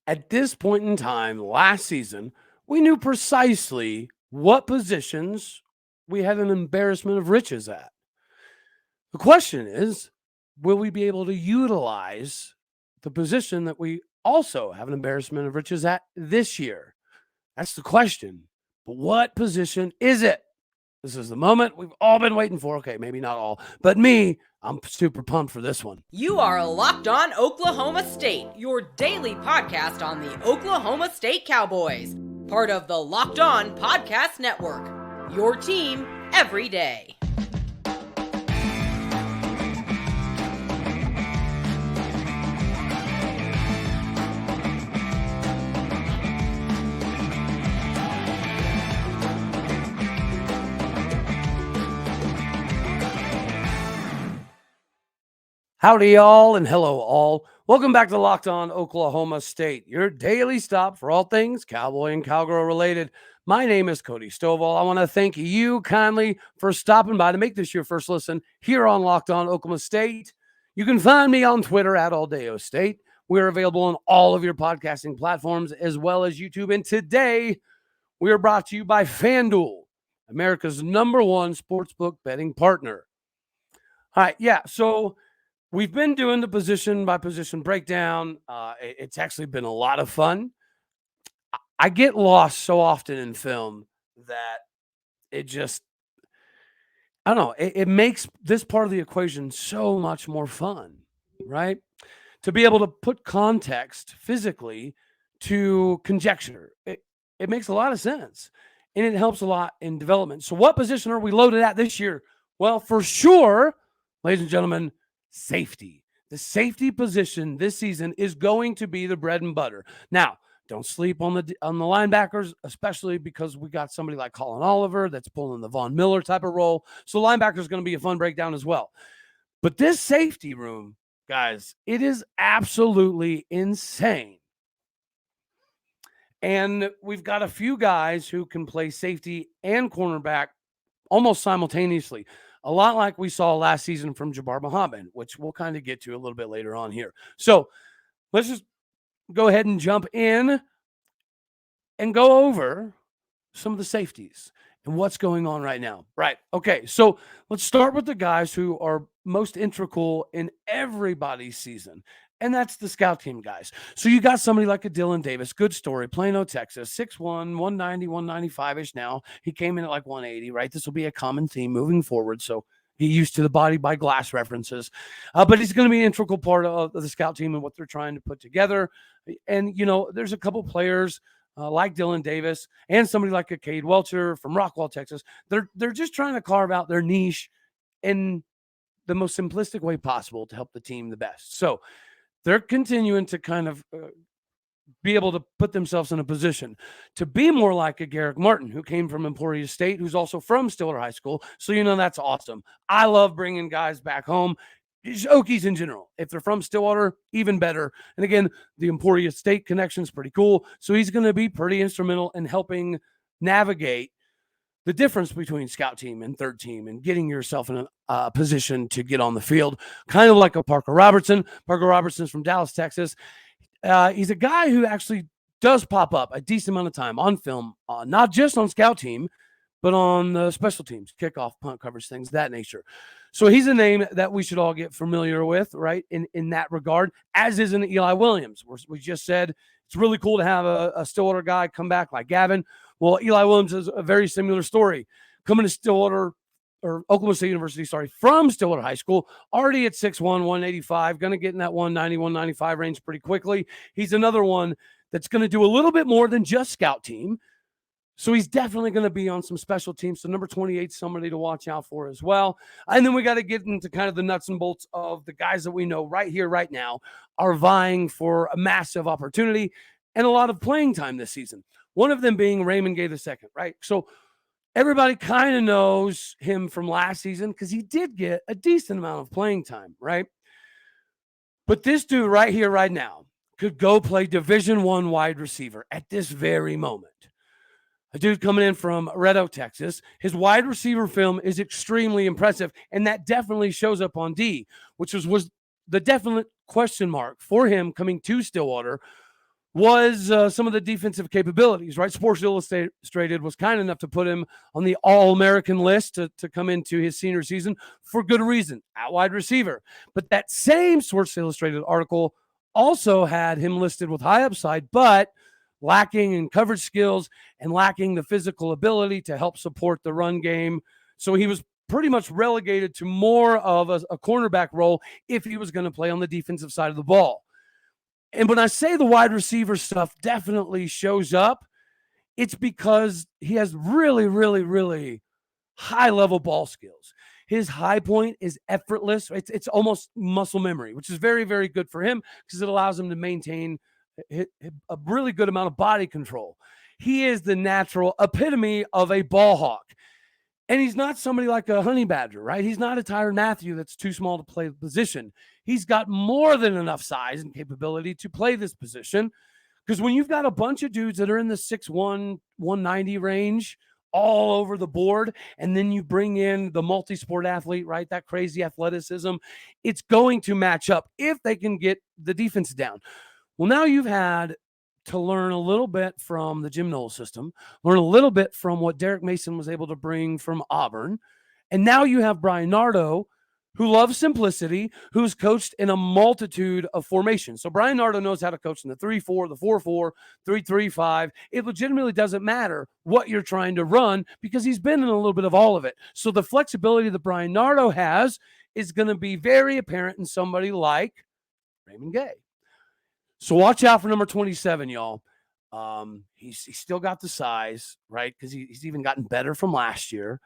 At this point in time last season, we knew precisely what positions we had an embarrassment of riches at. The question is, will we be able to utilize the position that we also have an embarrassment of riches at this year? That's the question. But what position is it? This is the moment we've all been waiting for. Okay, maybe not all, but me, I'm super pumped for this one. You are Locked On Oklahoma State, your daily podcast on the Oklahoma State Cowboys, part of the Locked On Podcast Network, your team every day. Howdy, y'all, and hello, all. Welcome back to Locked On Oklahoma State, your daily stop for all things Cowboy and Cowgirl related. My name is Cody Stovall. I want to thank you kindly for stopping by to make this your first listen here on Locked On Oklahoma State. You can find me on Twitter at AllDayOState. We're available on all of your podcasting platforms as well as YouTube. And today, we are brought to you by FanDuel, America's #1 sportsbook betting partner. All right, so we've been doing the position by position breakdown. It's actually been a lot of fun. I get lost so often in film that it just, I don't know, it makes this part of the equation so much more fun, right? To be able to put context physically to conjecture. It makes a lot of sense, and it helps a lot in development. So what position are we loaded at this year? Well, for sure, ladies and gentlemen, safety. The safety position this season is going to be the bread and butter. Now, don't sleep on the linebackers, especially because we got somebody like Colin Oliver that's pulling the Von Miller type of role. So linebacker is going to be a fun breakdown as well. But this safety room, guys, it is absolutely insane. And we've got a few guys who can play safety and cornerback almost simultaneously. A lot like we saw last season from Jubar Muhammed, which we'll kind of get to a little bit later on here. So let's just go ahead and jump in and go over some of the safeties and what's going on right now. Right. Okay. So let's start with the guys who are most integral in everybody's season. And that's the scout team guys. So you got somebody like a Dylan Davis, good story, Plano, Texas, 6'1", 190, 195-ish now. He came in at like 180, right? This will be a common theme moving forward. So he used to the body by glass references. But he's going to be an integral part of the scout team and what they're trying to put together. And, there's a couple players like Dylan Davis and somebody like a Kade Welcher from Rockwall, Texas. They're just trying to carve out their niche in the most simplistic way possible to help the team the best. So they're continuing to kind of be able to put themselves in a position to be more like a Garrick Martin, who came from Emporia State, who's also from Stillwater High School. So, that's awesome. I love bringing guys back home. Okies in general. If they're from Stillwater, even better. And again, the Emporia State connection is pretty cool. So he's going to be pretty instrumental in helping navigate the difference between scout team and third team and getting yourself in a position to get on the field, kind of like a Parker Robertson. Parker Robertson's from Dallas, Texas. He's a guy who actually does pop up a decent amount of time on film, not just on scout team, but on the special teams, kickoff, punt coverage, things of that nature. So he's a name that we should all get familiar with, right, in that regard, as is an Eli Williams. We just said it's really cool to have a Stillwater guy come back like Gavin. Well, Eli Williams is a very similar story. Coming to Stillwater, or Oklahoma State University, from Stillwater High School, already at 6'1", 185, going to get in that 190, 195 range pretty quickly. He's another one that's going to do a little bit more than just scout team. So he's definitely going to be on some special teams. So number 28 is somebody to watch out for as well. And then we got to get into kind of the nuts and bolts of the guys that we know right here, right now, are vying for a massive opportunity and a lot of playing time this season. One of them being Raymond Gay II, right? So everybody kind of knows him from last season because he did get a decent amount of playing time, right? But this dude right here, right now, could go play Division I wide receiver at this very moment. A dude coming in from Red Oak, Texas. His wide receiver film is extremely impressive, and that definitely shows up on D, which was the definite question mark for him coming to Stillwater. was some of the defensive capabilities, right? Sports Illustrated was kind enough to put him on the All-American list to come into his senior season for good reason, at wide receiver. But that same Sports Illustrated article also had him listed with high upside, but lacking in coverage skills and lacking the physical ability to help support the run game. So he was pretty much relegated to more of a cornerback role if he was going to play on the defensive side of the ball. And when I say the wide receiver stuff definitely shows up, it's because he has really, really, really high-level ball skills. His high point is effortless. It's almost muscle memory, which is very, very good for him because it allows him to maintain a really good amount of body control. He is the natural epitome of a ball hawk. And he's not somebody like a honey badger, right? He's not a Tyrann Mathieu that's too small to play the position. He's got more than enough size and capability to play this position. Because when you've got a bunch of dudes that are in the 6'1", 190 range all over the board, and then you bring in the multi-sport athlete, right? That crazy athleticism, it's going to match up if they can get the defense down. Well, now you've had to learn a little bit from the Jim Knowles system, learn a little bit from what Derek Mason was able to bring from Auburn. And now you have Brian Nardo, who loves simplicity, who's coached in a multitude of formations. So Brian Nardo knows how to coach in the 3-4, the 4-4, 3-3-5. It legitimately doesn't matter what you're trying to run because he's been in a little bit of all of it. So the flexibility that Brian Nardo has is going to be very apparent in somebody like Raymond Gay. So watch out for number 27, y'all. He's still got the size, right? Because he's even gotten better from last year.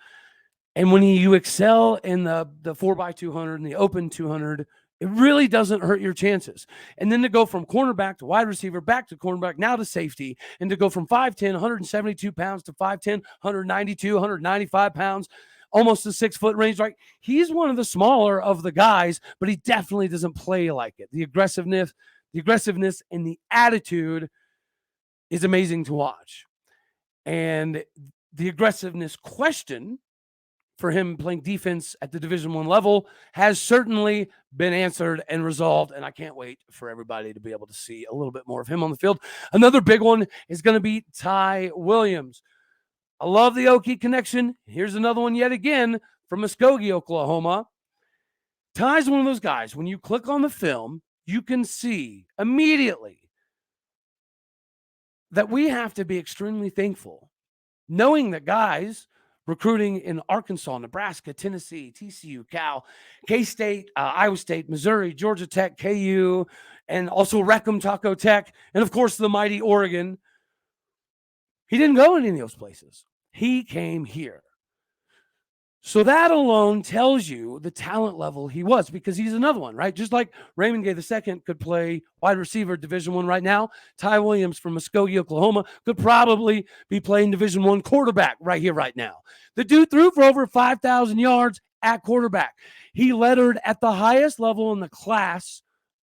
And when you excel in the 4x200 and the open 200, it really doesn't hurt your chances. And then to go from cornerback to wide receiver, back to cornerback, now to safety, and to go from 5'10", 172 pounds to 5'10", 192, 195 pounds, almost the 6-foot range. Right? He's one of the smaller of the guys, but he definitely doesn't play like it. The aggressiveness and the attitude is amazing to watch. And the aggressiveness question for him playing defense at the Division I level has certainly been answered and resolved, and I can't wait for everybody to be able to see a little bit more of him on the field. Another big one is going to be Ty Williams. I love the Okie connection. Here's another one yet again from Muskogee, Oklahoma. Ty's one of those guys, when you click on the film, you can see immediately that we have to be extremely thankful, knowing that guys recruiting in Arkansas, Nebraska, Tennessee, TCU, Cal, K-State, Iowa State, Missouri, Georgia Tech, KU, and also Wreckham, Taco Tech, and of course the mighty Oregon. He didn't go in any of those places. He came here. So that alone tells you the talent level he was, because he's another one, right? Just like Raymond Gay II could play wide receiver Division I right now, Ty Williams from Muskogee, Oklahoma could probably be playing Division I quarterback right here, right now. The dude threw for over 5,000 yards at quarterback. He lettered at the highest level in the class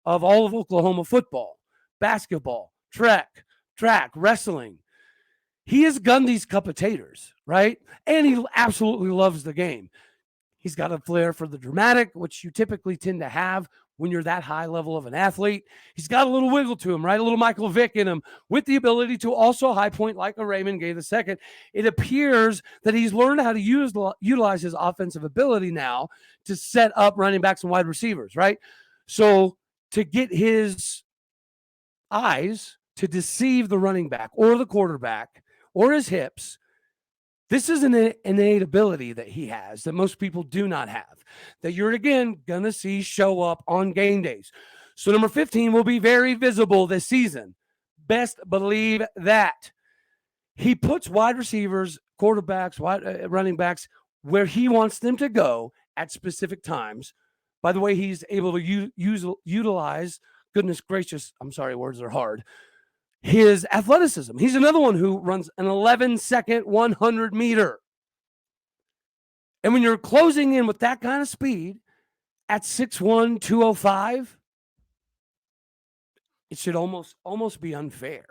of all of Oklahoma football, basketball, track, wrestling. He is Gundy's cup of taters, right? And he absolutely loves the game. He's got a flair for the dramatic, which you typically tend to have when you're that high level of an athlete. He's got a little wiggle to him, right? A little Michael Vick in him, with the ability to also high point like a Raymond Gay II. It appears that he's learned how to utilize his offensive ability now to set up running backs and wide receivers, right? So to get his eyes to deceive the running back or the quarterback or his hips, this is an innate ability that he has that most people do not have, that you're, again, going to see show up on game days. So number 15 will be very visible this season. Best believe that. He puts wide receivers, quarterbacks, running backs where he wants them to go at specific times. By the way, he's able to utilize, goodness gracious, I'm sorry, words are hard, his athleticism. He's another one who runs an 11-second 100-meter. And when you're closing in with that kind of speed at 6'1", 205, it should almost be unfair.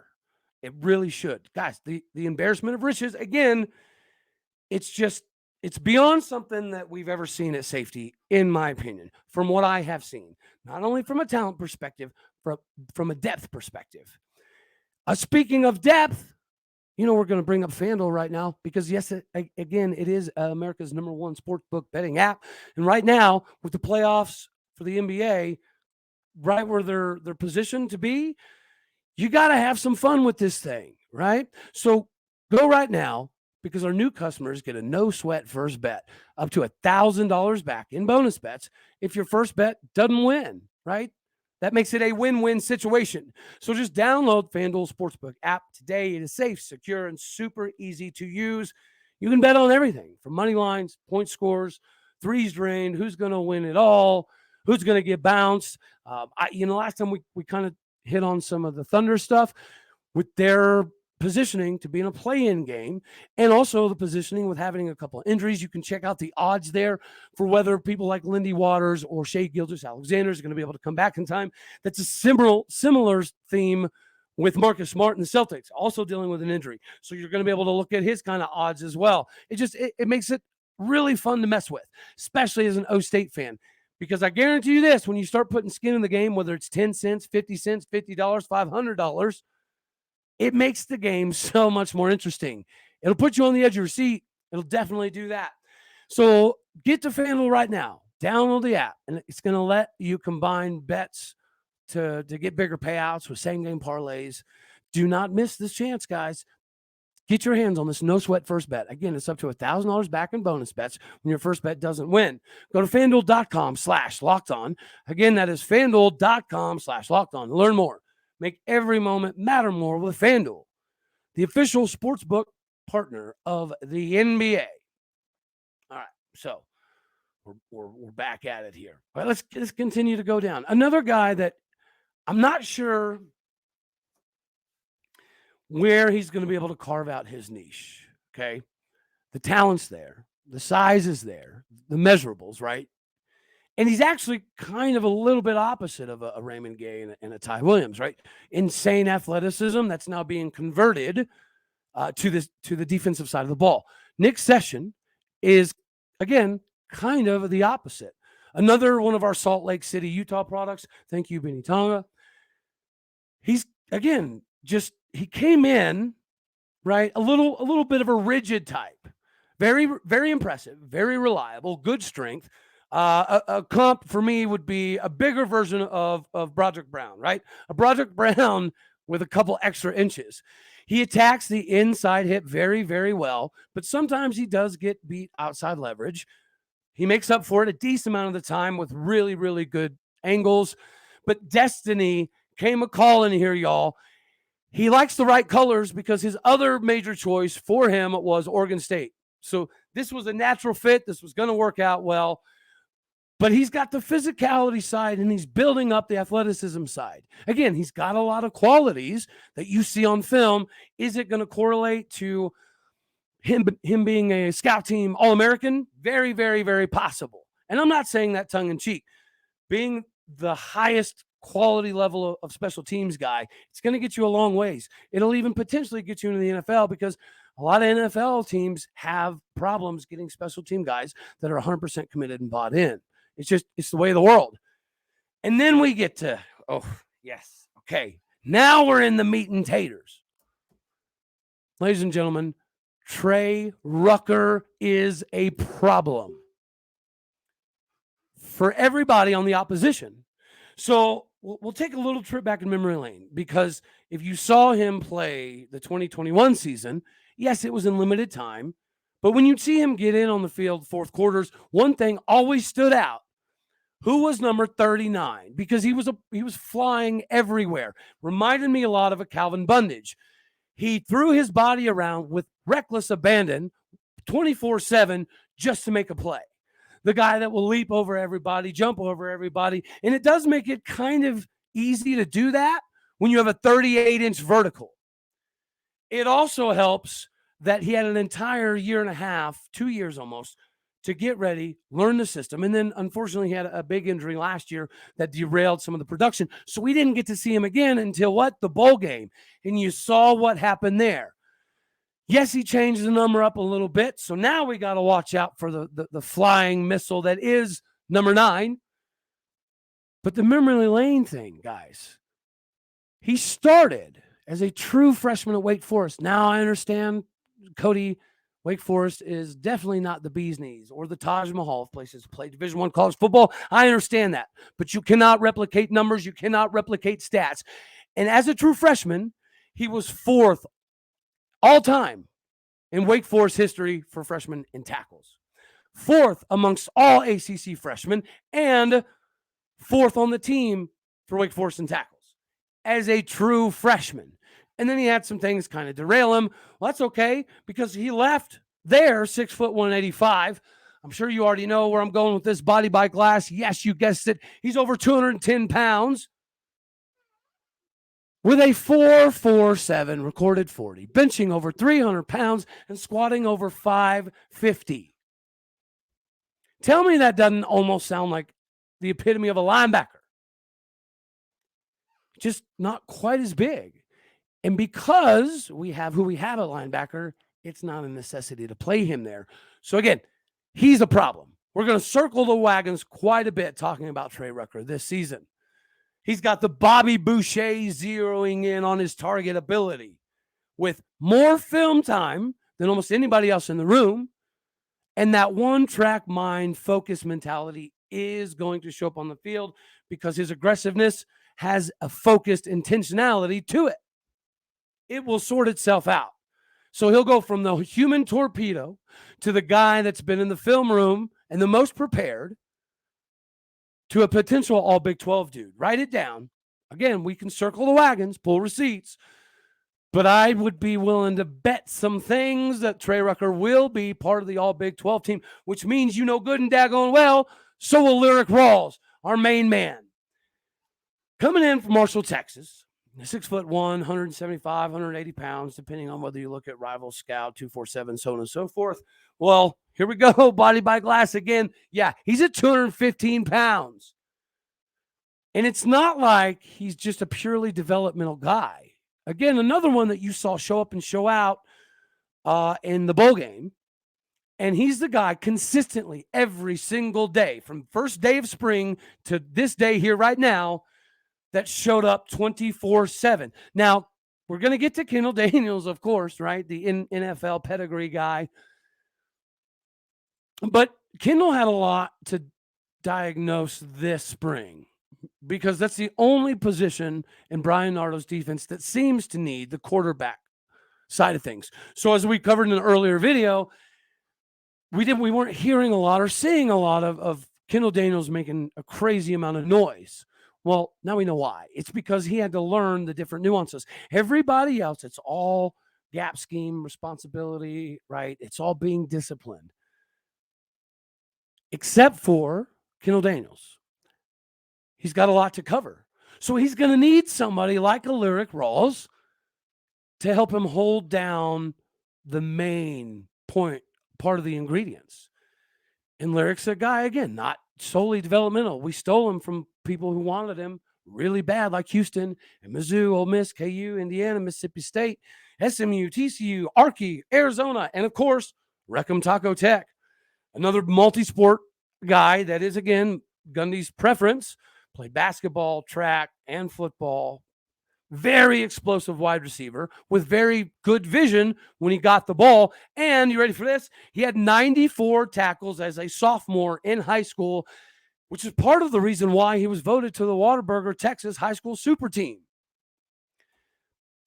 It really should. Guys, the embarrassment of riches, again, it's beyond something that we've ever seen at safety, in my opinion, from what I have seen. Not only from a talent perspective, from a depth perspective. Speaking of depth, we're going to bring up FanDuel right now because, yes, again, it is America's #1 sportsbook betting app. And right now, with the playoffs for the NBA, right where they're positioned to be, you got to have some fun with this thing, right? So go right now because our new customers get a no-sweat first bet up to $1,000 back in bonus bets if your first bet doesn't win, right? That makes it a win-win situation. So just download FanDuel Sportsbook app today. It is safe, secure, and super easy to use. You can bet on everything from money lines, point scores, threes drained, who's going to win it all, who's going to get bounced. Last time we kind of hit on some of the Thunder stuff with their positioning to be in a play-in game, and also the positioning with having a couple of injuries. You can check out the odds there for whether people like Lindy Waters or Shai Gilgeous-Alexander is going to be able to come back in time. That's a similar theme with Marcus Smart and the Celtics, also dealing with an injury. So you're going to be able to look at his kind of odds as well. It makes it really fun to mess with, especially as an O State fan. Because I guarantee you this, when you start putting skin in the game, whether it's 10 cents, 50 cents, $50, $500, it makes the game so much more interesting. It'll put you on the edge of your seat. It'll definitely do that. So get to FanDuel right now. Download the app, and it's going to let you combine bets to get bigger payouts with same-game parlays. Do not miss this chance, guys. Get your hands on this no-sweat first bet. Again, it's up to $1,000 back in bonus bets when your first bet doesn't win. Go to FanDuel.com/lockedon. Again, that is FanDuel.com/lockedon. Learn more. Make every moment matter more with FanDuel, the official sportsbook partner of the NBA. All right, so we're back at it here. All right, let's continue to go down. Another guy that I'm not sure where he's going to be able to carve out his niche, okay? The talent's there. The size is there. The measurables, right? And he's actually kind of a little bit opposite of a Raymond Gay and a Ty Williams, right? Insane athleticism that's now being converted to the defensive side of the ball. Nick Session is, again, kind of the opposite. Another one of our Salt Lake City, Utah products. Thank you, Benny Tonga. He's, again, he came in, right, a little bit of a rigid type. Very, very impressive, very reliable, good strength. A comp for me would be a bigger version of Broderick Brown, right? A Broderick Brown with a couple extra inches. He attacks the inside hip very, very well, but sometimes he does get beat outside leverage. He makes up for it a decent amount of the time with really, really good angles. But destiny came a call in here, y'all. He likes the right colors because his other major choice for him was Oregon State. So this was a natural fit. This was going to work out well. But he's got the physicality side and he's building up the athleticism side. Again, he's got a lot of qualities that you see on film. Is it going to correlate to him being a scout team All-American? Very, very, very possible. And I'm not saying that tongue in cheek. Being the highest quality level of special teams guy, it's going to get you a long ways. It'll even potentially get you into the NFL because a lot of NFL teams have problems getting special team guys that are 100% committed and bought in. It's the way of the world. And then we get to, oh, yes. Okay. Now we're in the meat and taters. Ladies and gentlemen, Trey Rucker is a problem for everybody on the opposition. So we'll take a little trip back in memory lane because if you saw him play the 2021 season, yes, it was in limited time. But when you'd see him get in on the field fourth quarters, one thing always stood out. Who was number 39? Because he was flying everywhere. Reminded me a lot of a Calvin Bundage. He threw his body around with reckless abandon 24/7 just to make a play. The guy that will leap over everybody, jump over everybody. And it does make it kind of easy to do that when you have a 38-inch vertical. It also helps that he had an entire year and a half, 2 years almost, to get ready, learn the system. And then, unfortunately, he had a big injury last year that derailed some of the production. So we didn't get to see him again until what? The bowl game. And you saw what happened there. Yes, he changed the number up a little bit. So now we got to watch out for the flying missile that is number 9. But the memory lane thing, guys, he started as a true freshman at Wake Forest. Now I understand, Cody, Wake Forest is definitely not the bee's knees or the Taj Mahal of places to play Division I college football. I understand that, but you cannot replicate numbers. You cannot replicate stats. And as a true freshman, he was 4th all time in Wake Forest history for freshmen in tackles. 4th amongst all ACC freshmen and 4th on the team for Wake Forest in tackles as a true freshman. And then he had some things kind of derail him. Well, that's okay because he left there 6 foot 185. I'm sure you already know where I'm going with this. Body by glass. Yes, you guessed it. He's over 210 pounds with a 4.47 recorded 40, benching over 300 pounds and squatting over 550. Tell me that doesn't almost sound like the epitome of a linebacker. Just not quite as big. And because we have who we have at linebacker, it's not a necessity to play him there. So again, he's a problem. We're going to circle the wagons quite a bit talking about Trey Rucker this season. He's got the Bobby Boucher zeroing in on his target ability with more film time than almost anybody else in the room. And that one-track mind focus mentality is going to show up on the field because his aggressiveness has a focused intentionality to it. It will sort itself out. So he'll go from the human torpedo to the guy that's been in the film room and the most prepared to a potential all Big 12 dude. Write it down. Again, we can circle the wagons, pull receipts, but I would be willing to bet some things that Trey Rucker will be part of the all Big 12 team, which means you know good and daggone well, so will Lyrik Rawls, our main man. Coming in from Marshall, Texas. 6'1", 175, 180 pounds, depending on whether you look at Rival Scout, 247, so on and so forth. Well, here we go. Body by glass again. Yeah, he's at 215 pounds. And it's not like he's just a purely developmental guy. Again, another one that you saw show up and show out in the bowl game. And he's the guy consistently every single day, from first day of spring to this day here right now, that showed up 24/7. Now, we're going to get to Kendal Daniels, of course, right? The NFL pedigree guy. But Kendal had a lot to diagnose this spring because that's the only position in Brian Nardo's defense that seems to need the quarterback side of things. So as we covered in an earlier video, we weren't hearing a lot or seeing a lot of Kendal Daniels making a crazy amount of noise. Well, now we know why. It's because he had to learn the different nuances. Everybody else, it's all gap scheme, responsibility, right? It's all being disciplined. Except for Kendal Daniels. He's got a lot to cover. So he's going to need somebody like a Lyrik Rawls to help him hold down the main part of the ingredients. And Lyrik's a guy, again, not solely developmental. We stole him from people who wanted him really bad, like Houston and Mizzou, Ole Miss, KU, Indiana, Mississippi State, SMU, TCU, Arky, Arizona, and of course, Wreckham Taco Tech. Another multi-sport guy that is, again, Gundy's preference. Played basketball, track, and football. Very explosive wide receiver with very good vision when he got the ball. And you ready for this? He had 94 tackles as a sophomore in high school, which is part of the reason why he was voted to the Whataburger, Texas high school super team.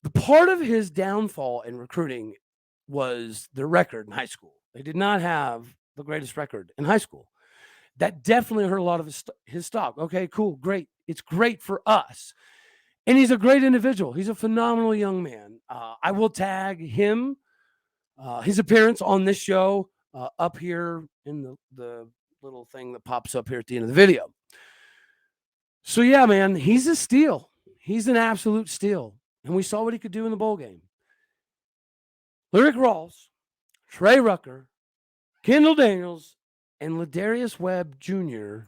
The part of his downfall in recruiting was the record in high school. They did not have the greatest record in high school. That definitely hurt a lot of his stock. Okay, cool, great. It's great for us. And he's a great individual. He's a phenomenal young man. I will tag him, his appearance on this show up here in the little thing that pops up here at the end of the video. So, yeah, man, he's a steal. He's an absolute steal. And we saw what he could do in the bowl game. Lyrik Rawls, Trey Rucker, Kendal Daniels, and Lardarius Webb Jr.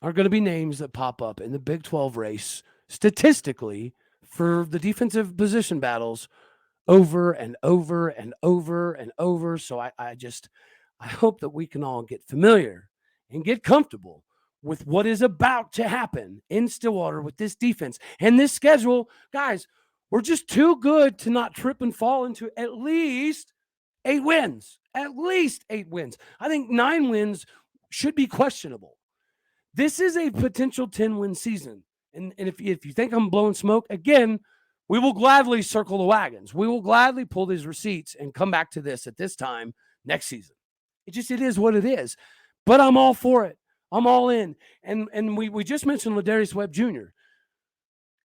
are going to be names that pop up in the Big 12 race statistically for the defensive position battles over and over and over and over. So I hope that we can all get familiar and get comfortable with what is about to happen in Stillwater with this defense and this schedule. Guys, We're just too good to not trip and fall into at least 8 wins. At least 8 wins. I think 9 wins should be questionable. This is a potential 10-win season. And if you think I'm blowing smoke, again, we will gladly circle the wagons. We will gladly pull these receipts and come back to this at this time next season. It is what it is. But I'm all for it. I'm all in. And we just mentioned Lardarius Webb Jr.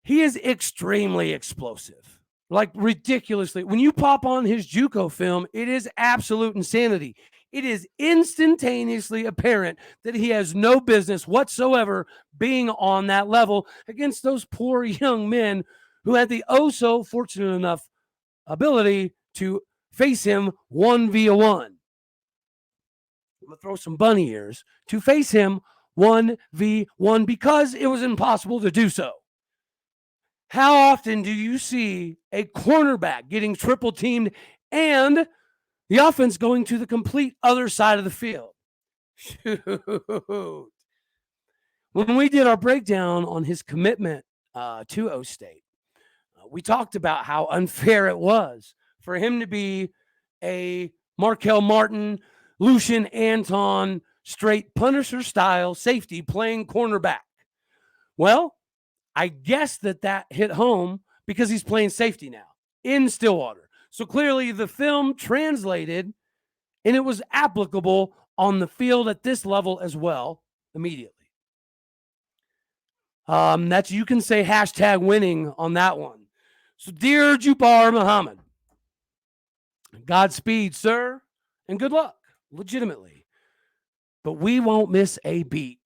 He is extremely explosive, like ridiculously. When you pop on his JUCO film, it is absolute insanity. It is instantaneously apparent that he has no business whatsoever being on that level against those poor young men who had the so fortunate enough ability to face him 1v1. I'm going to throw some bunny ears to face him 1v1 because it was impossible to do so. How often do you see a cornerback getting triple teamed and the offense going to the complete other side of the field? Shoot. When we did our breakdown on his commitment to O State, we talked about how unfair it was for him to be a Markel Martin, Lucian Anton, straight Punisher style safety playing cornerback. Well, I guess that hit home because he's playing safety now in Stillwater. So clearly the film translated and it was applicable on the field at this level as well immediately. You can say hashtag winning on that one. So dear Jubar Muhammed, Godspeed, sir, and good luck, legitimately. But we won't miss a beat.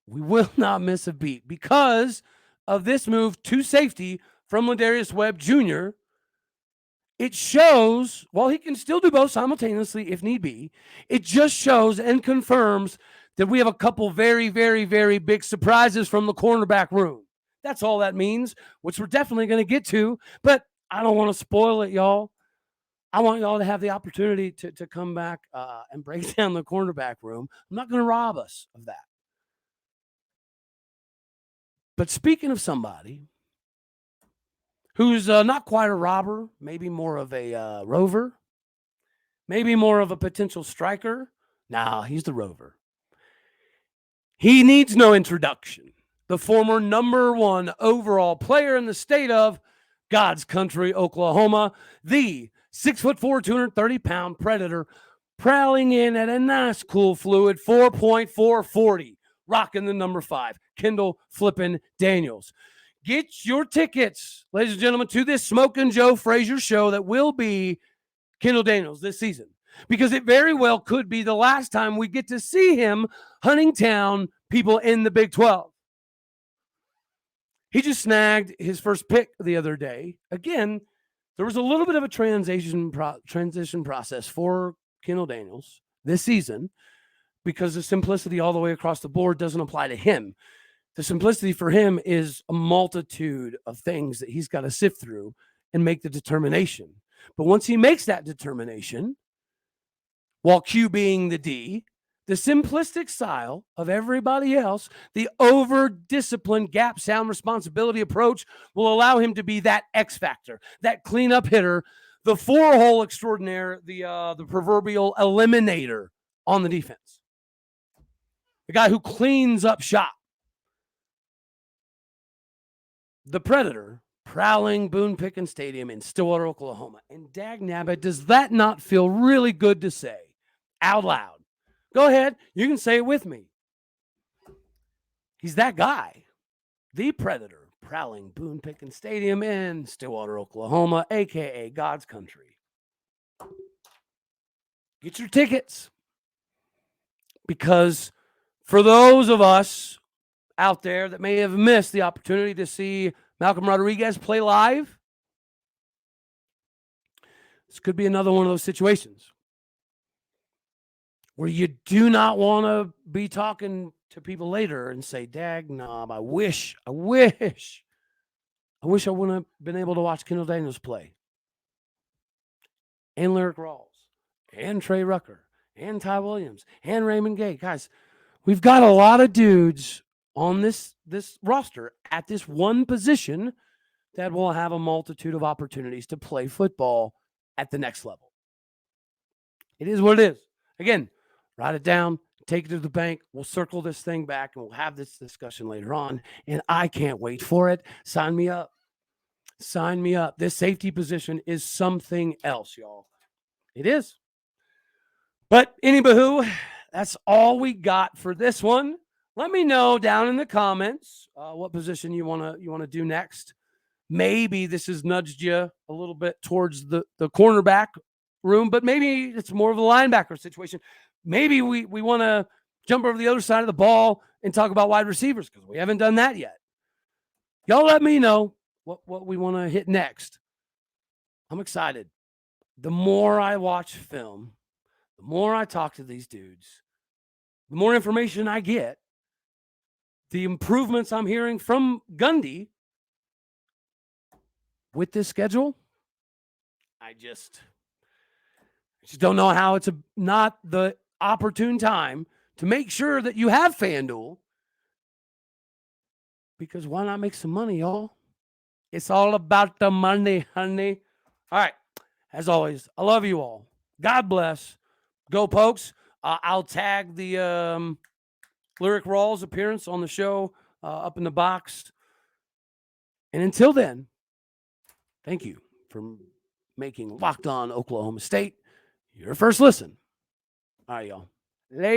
We will not miss a beat because of this move to safety from Lardarius Webb Jr. It shows, while he can still do both simultaneously if need be, it just shows and confirms that we have a couple very, very, very big surprises from the cornerback room. That's all that means, which we're definitely going to get to, but I don't want to spoil it, y'all. I want y'all to have the opportunity to come back and break down the cornerback room. I'm not going to rob us of that. But speaking of somebody who's not quite a robber, maybe more of a rover, maybe more of a potential striker. Nah, he's the rover. He needs no introduction. The former number 1 overall player in the state of God's country, Oklahoma, the 6'4", 230-pound predator, prowling in at a nice, cool, fluid 4.440, rocking the number 5, Kendal flippin' Daniels. Get your tickets, ladies and gentlemen, to this Smokin' Joe Frazier show that will be Kendal Daniels this season, because it very well could be the last time we get to see him hunting down people in the Big 12. He just snagged his first pick the other day. Again, there was a little bit of a transition process for Kendal Daniels this season because the simplicity all the way across the board doesn't apply to him. The simplicity for him is a multitude of things that he's got to sift through and make the determination. But once he makes that determination, while Q being the D, the simplistic style of everybody else, the over-disciplined gap sound responsibility approach will allow him to be that X factor, that cleanup hitter, the 4-hole extraordinaire, the proverbial eliminator on the defense. The guy who cleans up shop. The Predator prowling Boone Pickens Stadium in Stillwater, Oklahoma. And dagnabbit, does that not feel really good to say out loud? Go ahead. You can say it with me. He's that guy. The Predator prowling Boone Pickens Stadium in Stillwater, Oklahoma, a.k.a. God's country. Get your tickets. Because for those of us out there that may have missed the opportunity to see Malcolm Rodriguez play live, this could be another one of those situations where you do not want to be talking to people later and say, dag knob, I wish I wouldn't have been able to watch Kendal Daniels play. And Lyrik Rawls. And Trey Rucker. And Ty Williams. And Raymond Gay. Guys, we've got a lot of dudes on this roster at this one position that will have a multitude of opportunities to play football at the next level. It is what it is. Again, write it down, take it to the bank. We'll circle this thing back and we'll have this discussion later on. And I can't wait for it. Sign me up. Sign me up. This safety position is something else, y'all. It is. But anywho, that's all we got for this one. Let me know down in the comments what position you wanna do next. Maybe this has nudged you a little bit towards the cornerback room, but maybe it's more of a linebacker situation. Maybe we want to jump over the other side of the ball and talk about wide receivers because we haven't done that yet. Y'all let me know what we want to hit next. I'm excited. The more I watch film, the more I talk to these dudes, the more information I get, the improvements I'm hearing from Gundy with this schedule, I just don't know how it's not the opportune time to make sure that you have FanDuel, because why not make some money, y'all? It's all about the money, honey. All right. As always, I love you all. God bless. Go Pokes. I'll tag the Lyrik Rawls appearance on the show up in the box. And until then, thank you for making Locked On Oklahoma State your first listen. All right, y'all. Later.